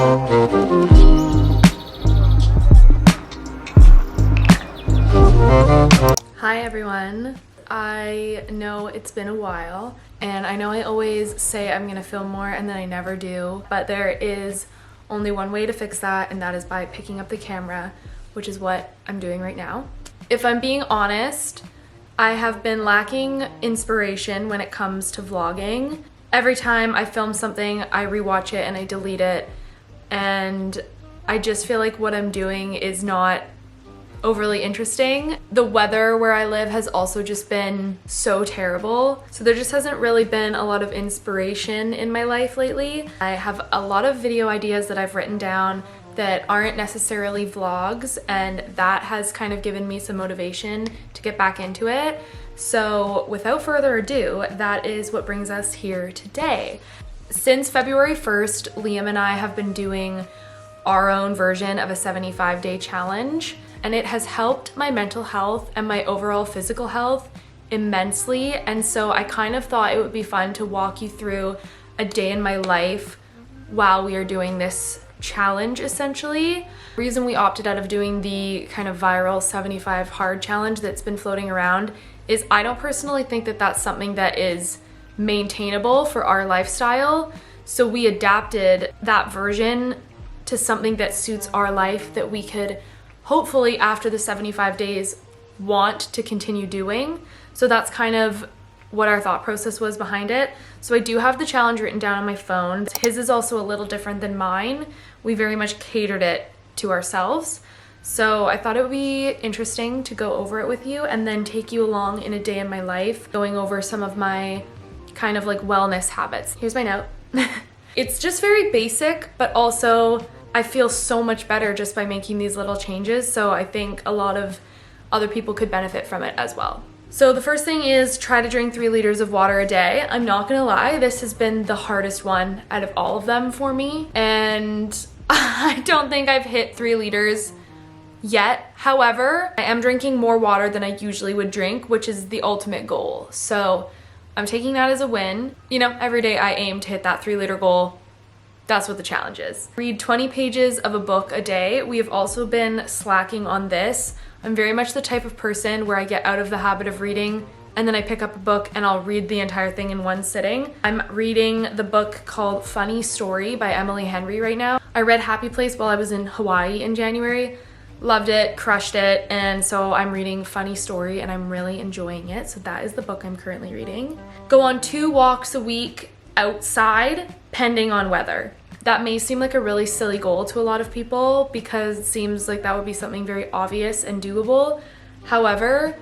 Hi everyone. I know it's been a while and I know I always say I'm gonna film more and then I never do, but there is only one way to fix that, and that is by picking up the camera, which is what I'm doing right now. If I'm being honest, I have been lacking inspiration when it comes to vlogging. Every time I film something, I rewatch it and I delete it, and I just feel like what I'm doing is not overly interesting. The weather where I live has also just been so terrible, so there just hasn't really been a lot of inspiration in my life lately. I have a lot of video ideas that I've written down that aren't necessarily vlogs, and that has kind of given me some motivation to get back into it. So without further ado, that is what brings us here today. Since February 1st, Liam and I have been doing our own version of a 75-day challenge, and it has helped my mental health and my overall physical health immensely. And so I kind of thought it would be fun to walk you through a day in my life while we are doing this challenge, essentially. The reason we opted out of doing the kind of viral 75 hard challenge that's been floating around is I don't personally think that that's something that is maintainable for our lifestyle. So we adapted that version to something that suits our life, that we could hopefully after the 75 days want to continue doing. So that's kind of what our thought process was behind it. So I do have the challenge written down on my phone. His is also a little different than mine. We very much catered it to ourselves. So I thought it would be interesting to go over it with you and then take you along in a day in my life, going over some of my kind of like wellness habits. Here's my note. It's just very basic, but also I feel so much better just by making these little changes. So I think a lot of other people could benefit from it as well. So the first thing is try to drink 3 liters of water a day. I'm not gonna lie, this has been the hardest one out of all of them for me. And I don't think I've hit 3 liters yet. However, I am drinking more water than I usually would drink, which is the ultimate goal. So I'm taking that as a win. You know, every day I aim to hit that 3-liter goal. That's what the challenge is. Read 20 pages of a book a day. We have also been slacking on this. I'm very much the type of person where I get out of the habit of reading and then I pick up a book and I'll read the entire thing in one sitting. I'm reading the book called Funny Story by Emily Henry right now. I read Happy Place while I was in Hawaii in January. Loved it, crushed it, and so I'm reading Funny Story and I'm really enjoying it. So that is the book I'm currently reading. Go on 2 walks a week outside, pending on weather. That may seem like a really silly goal to a lot of people because it seems like that would be something very obvious and doable. However,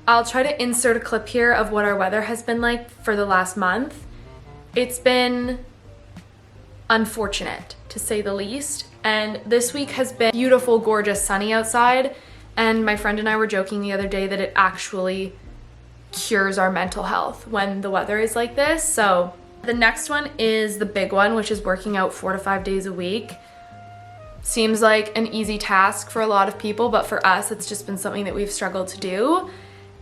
I'll try to insert a clip here of what our weather has been like for the last month. It's been unfortunate, to say the least. And this week has been beautiful, gorgeous, sunny outside. And my friend and I were joking the other day that it actually cures our mental health when the weather is like this. So the next one is the big one, which is working out 4 to 5 days a week. Seems like an easy task for a lot of people, but for us, it's just been something that we've struggled to do.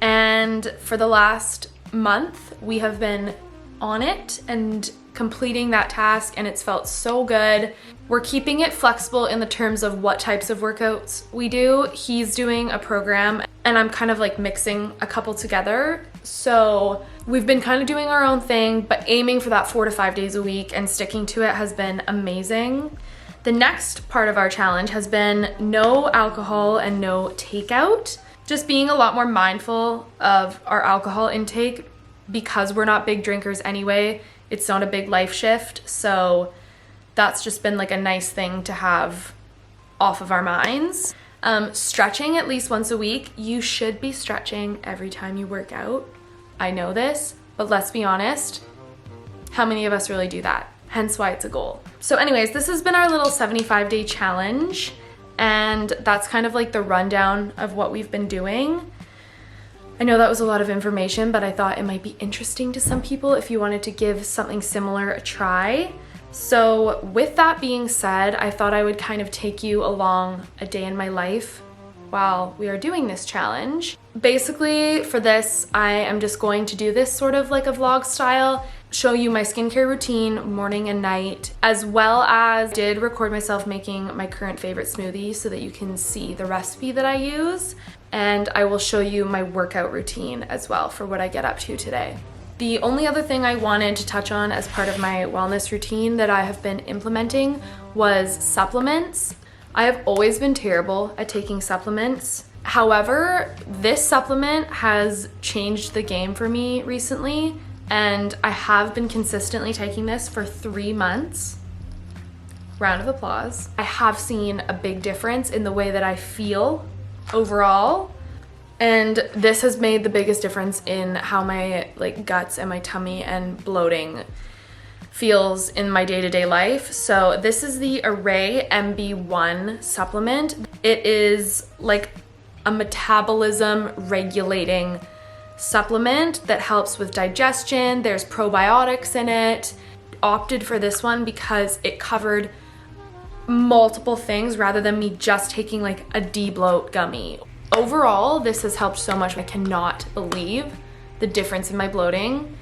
And for the last month, we have been on it and completing that task, and it's felt so good. We're keeping it flexible in the terms of what types of workouts we do. He's doing a program and I'm kind of like mixing a couple together. So we've been kind of doing our own thing, but aiming for that 4 to 5 days a week and sticking to it has been amazing. The next part of our challenge has been no alcohol and no takeout. Just being a lot more mindful of our alcohol intake because we're not big drinkers anyway. It's not a big life shift, so that's just been like a nice thing to have off of our minds. Stretching at least once a week. You should be stretching every time you work out. I know this, but let's be honest, how many of us really do that? Hence why it's a goal. So anyways, this has been our little 75-day challenge, and that's kind of like the rundown of what we've been doing. I know that was a lot of information, but I thought it might be interesting to some people if you wanted to give something similar a try. So with that being said, I thought I would kind of take you along a day in my life while we are doing this challenge. Basically for this, I am just going to do this sort of like a vlog style, show you my skincare routine morning and night, as well as did record myself making my current favorite smoothie so that you can see the recipe that I use. And I will show you my workout routine as well for what I get up to today. The only other thing I wanted to touch on as part of my wellness routine that I have been implementing was supplements. I have always been terrible at taking supplements. However, this supplement has changed the game for me recently, and I have been consistently taking this for 3 months. Round of applause. I have seen a big difference in the way that I feel overall, and this has made the biggest difference in how my guts and my tummy and bloating feels in my day-to-day life. So this is the Array MB1 supplement. It is like a metabolism regulating supplement that helps with digestion. There's probiotics in it. Opted for this one because it covered multiple things rather than me just taking like a de-bloat gummy. Overall, this has helped so much. I cannot believe the difference in my bloating.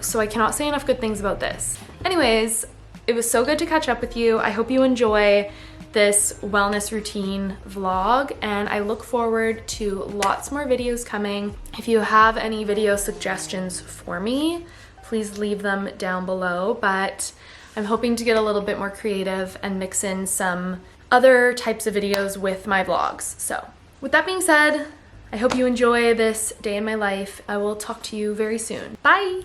So I cannot say enough good things about this. Anyways, it was so good to catch up with you. I hope you enjoy this wellness routine vlog, and I look forward to lots more videos coming. If you have any video suggestions for me, please leave them down below, but I'm hoping to get a little bit more creative and mix in some other types of videos with my vlogs. So with that being said, I hope you enjoy this day in my life. I will talk to you very soon. Bye!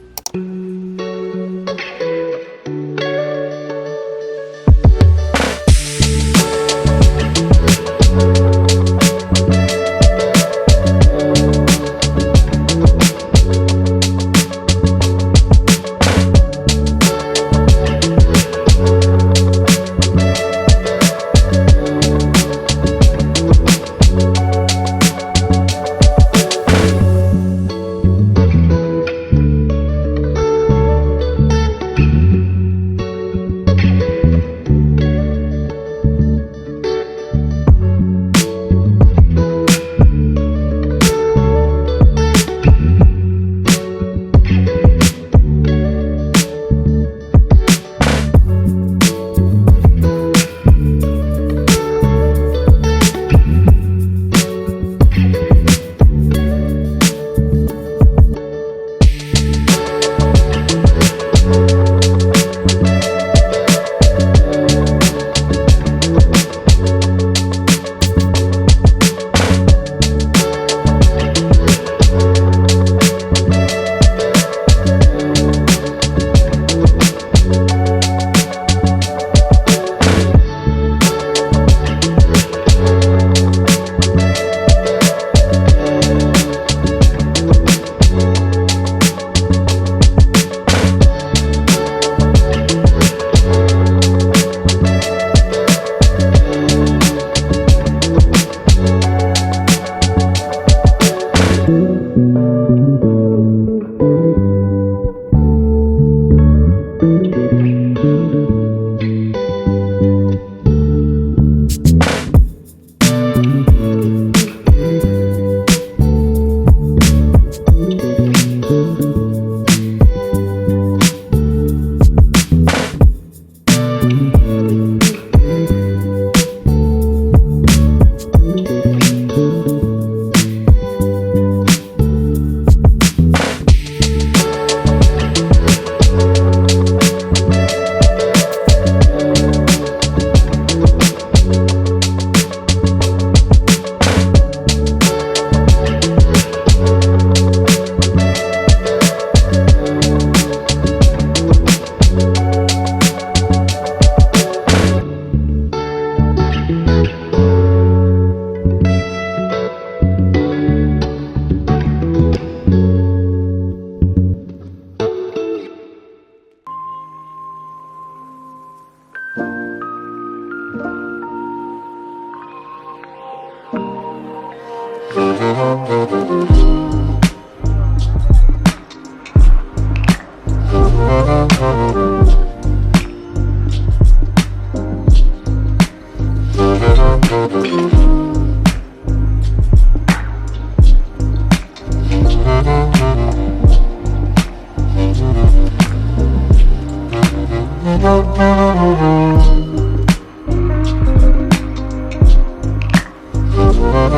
I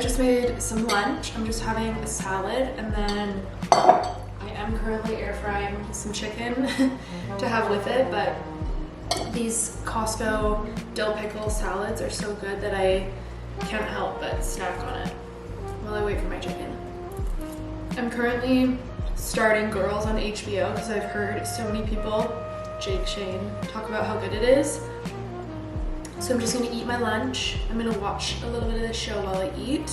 just made some lunch. I'm just having a salad, and then I am currently air frying some chicken to have with it, but these Costco dill pickle salads are so good that I can't help but snack on it while I wait for my chicken. I'm currently starting Girls on HBO because I've heard so many people, Jake, Shane, talk about how good it is. So I'm just gonna eat my lunch. I'm gonna watch a little bit of the show while I eat.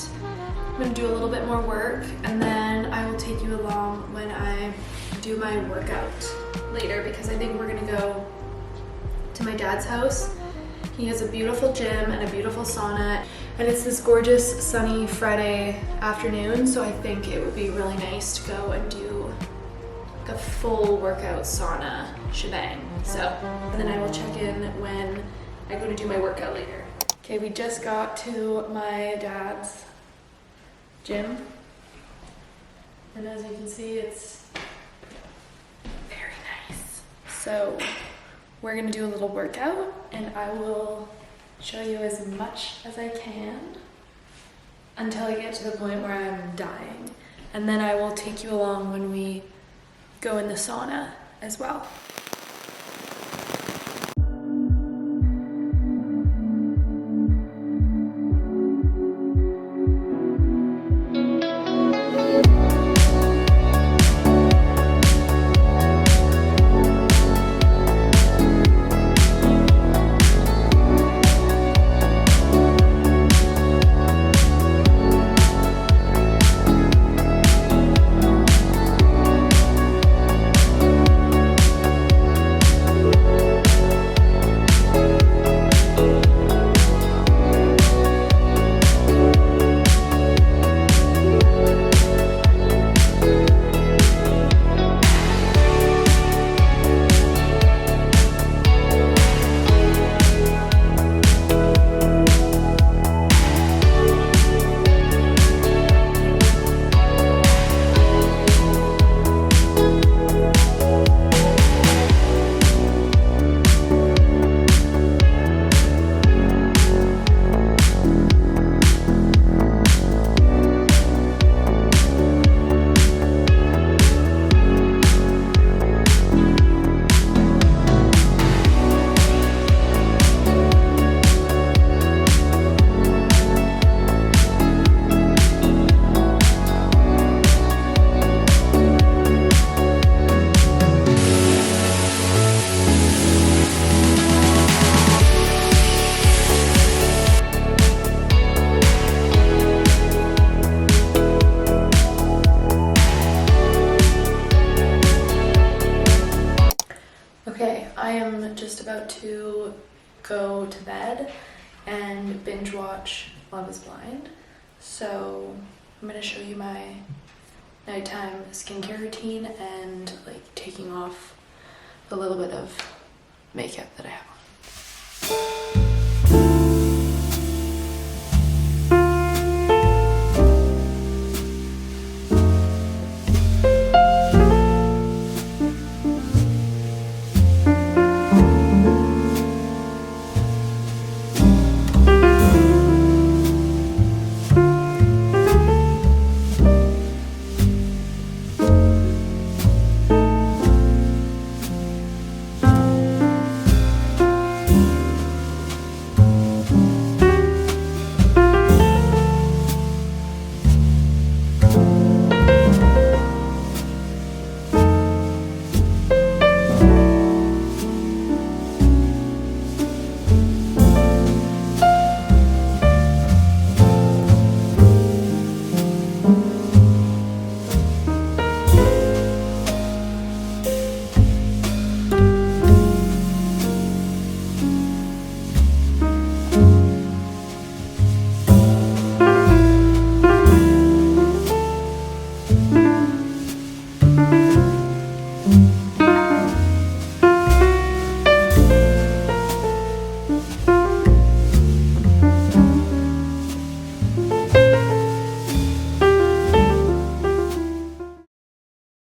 I'm gonna do a little bit more work, and then I will take you along when I do my workout later, because I think we're gonna go to my dad's house. He has a beautiful gym and a beautiful sauna, and it's this gorgeous sunny Friday afternoon, so I think it would be really nice to go and do like a full workout sauna shebang. So, and then I will check in when I go to do my workout later. Okay, we just got to my dad's gym, and as you can see, it's very nice. So we're gonna do a little workout, and I will show you as much as I can until I get to the point where I'm dying, and then I will take you along when we go in the sauna as well. About to go to bed and binge watch Love is Blind. So I'm going to show you my nighttime skincare routine and like taking off a little bit of makeup that I have on.